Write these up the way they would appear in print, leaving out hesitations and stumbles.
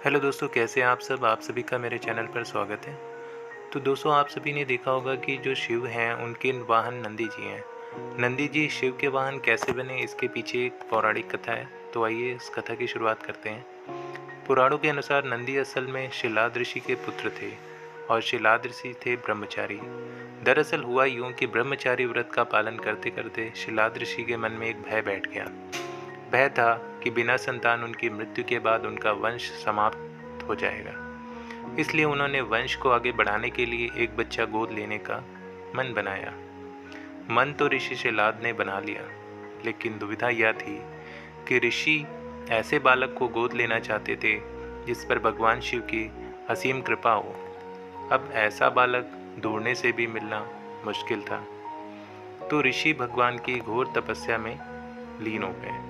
Hello दोस्तों, कैसे हैं आप सब? आप सभी का मेरे चैनल पर स्वागत है। तो दोस्तों, आप सभी ने देखा होगा कि जो शिव हैं उनके वाहन नंदी जी हैं। नंदी जी शिव के वाहन कैसे बने, इसके पीछे एक पौराणिक कथा है। तो आइए इस कथा की शुरुआत करते हैं। पुराणों के अनुसार नंदी असल में शिलाद ऋषि के पुत्र थे और शिलाद ऋषि थे ब्रह्मचारी। दरअसल हुआ यूं कि ब्रह्मचारी व्रत का पालन करते करते शिलाद ऋषि के मन में एक भय बैठ गया। भय था कि बिना संतान उनकी मृत्यु के बाद उनका वंश समाप्त हो जाएगा। इसलिए उन्होंने वंश को आगे बढ़ाने के लिए एक बच्चा गोद लेने का मन बनाया। मन तो ऋषि शिलाद ने बना लिया, लेकिन दुविधा यह थी कि ऋषि ऐसे बालक को गोद लेना चाहते थे जिस पर भगवान शिव की असीम कृपा हो। अब ऐसा बालक ढूंढने से भी मिलना मुश्किल था। तो ऋषि भगवान की घोर तपस्या में लीन हो गए।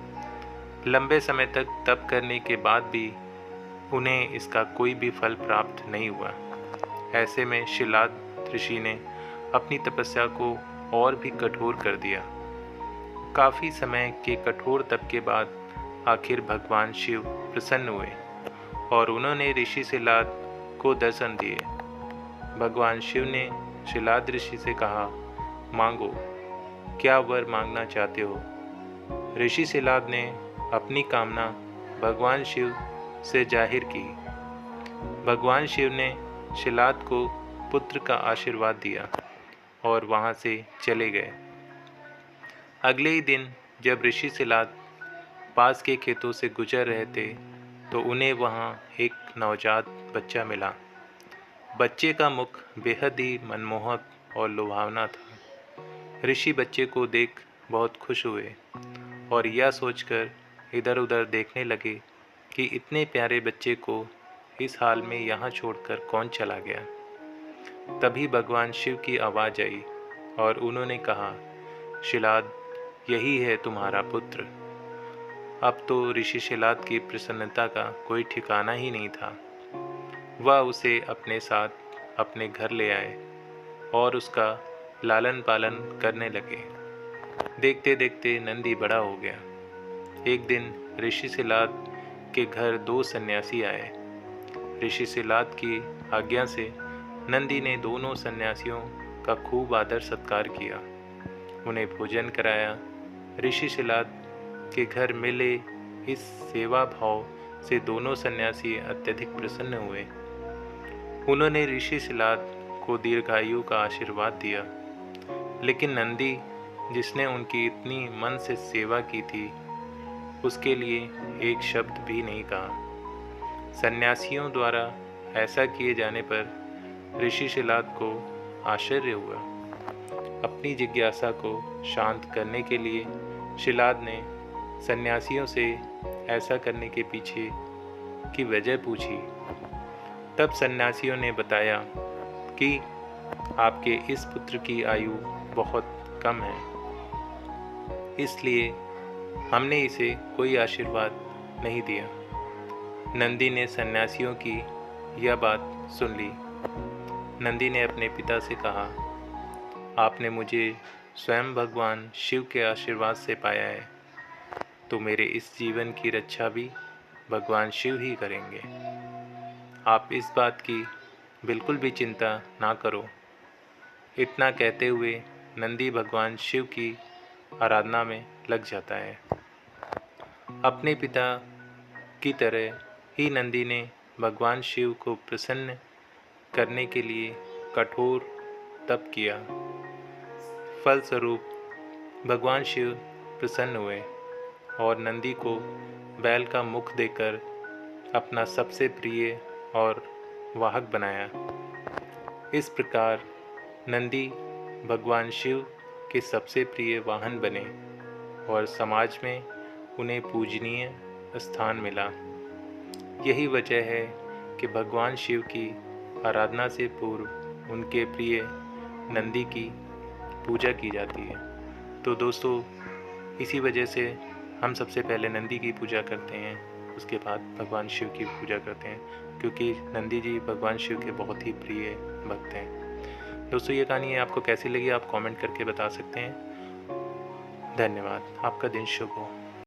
लंबे समय तक तप करने के बाद भी उन्हें इसका कोई भी फल प्राप्त नहीं हुआ। ऐसे में शिलाद ऋषि ने अपनी तपस्या को और भी कठोर कर दिया। काफ़ी समय के कठोर तप के बाद आखिर भगवान शिव प्रसन्न हुए और उन्होंने ऋषि शिलाद को दर्शन दिए। भगवान शिव ने शिलाद ऋषि से कहा, मांगो, क्या वर मांगना चाहते हो? ऋषि शिलाद ने अपनी कामना भगवान शिव से जाहिर की। भगवान शिव ने शिलाद को पुत्र का आशीर्वाद दिया और वहां से चले गए। अगले ही दिन जब ऋषि शिलाद पास के खेतों से गुजर रहे थे तो उन्हें वहां एक नवजात बच्चा मिला। बच्चे का मुख बेहद ही मनमोहक और लुभावना था। ऋषि बच्चे को देख बहुत खुश हुए और यह सोचकर इधर उधर देखने लगे कि इतने प्यारे बच्चे को इस हाल में यहाँ छोड़कर कौन चला गया। तभी भगवान शिव की आवाज़ आई और उन्होंने कहा, शिलाद, यही है तुम्हारा पुत्र। अब तो ऋषि शिलाद की प्रसन्नता का कोई ठिकाना ही नहीं था। वह उसे अपने साथ अपने घर ले आए और उसका लालन पालन करने लगे। देखते देखते नंदी बड़ा हो गया। एक दिन ऋषि शिलाद के घर दो सन्यासी आए। ऋषि शिलाद की आज्ञा से नंदी ने दोनों सन्यासियों का खूब आदर सत्कार किया, उन्हें भोजन कराया। ऋषि शिलाद के घर मिले इस सेवा भाव से दोनों सन्यासी अत्यधिक प्रसन्न हुए। उन्होंने ऋषि शिलाद को दीर्घायु का आशीर्वाद दिया, लेकिन नंदी, जिसने उनकी इतनी मन से सेवा की थी, उसके लिए एक शब्द भी नहीं कहा। सन्यासियों द्वारा ऐसा किए जाने पर ऋषि शिलाद को आश्चर्य हुआ। अपनी जिज्ञासा को शांत करने के लिए शिलाद ने सन्यासियों से ऐसा करने के पीछे की वजह पूछी। तब सन्यासियों ने बताया कि आपके इस पुत्र की आयु बहुत कम है, इसलिए हमने इसे कोई आशीर्वाद नहीं दिया। नंदी ने सन्यासियों की यह बात सुन ली। नंदी ने अपने पिता से कहा, आपने मुझे स्वयं भगवान शिव के आशीर्वाद से पाया है, तो मेरे इस जीवन की रक्षा भी भगवान शिव ही करेंगे। आप इस बात की बिल्कुल भी चिंता ना करो। इतना कहते हुए नंदी भगवान शिव की आराधना में लग जाता है। अपने पिता की तरह ही नंदी ने भगवान शिव को प्रसन्न करने के लिए कठोर तप किया। फलस्वरूप भगवान शिव प्रसन्न हुए और नंदी को बैल का मुख देकर अपना सबसे प्रिय और वाहक बनाया। इस प्रकार नंदी भगवान शिव के सबसे प्रिय वाहन बने और समाज में उन्हें पूजनीय स्थान मिला। यही वजह है कि भगवान शिव की आराधना से पूर्व उनके प्रिय नंदी की पूजा की जाती है। तो दोस्तों, इसी वजह से हम सबसे पहले नंदी की पूजा करते हैं, उसके बाद भगवान शिव की पूजा करते हैं, क्योंकि नंदी जी भगवान शिव के बहुत ही प्रिय भक्त हैं। दोस्तों, ये कहानी आपको कैसी लगी आप कमेंट करके बता सकते हैं। धन्यवाद। आपका दिन शुभ हो।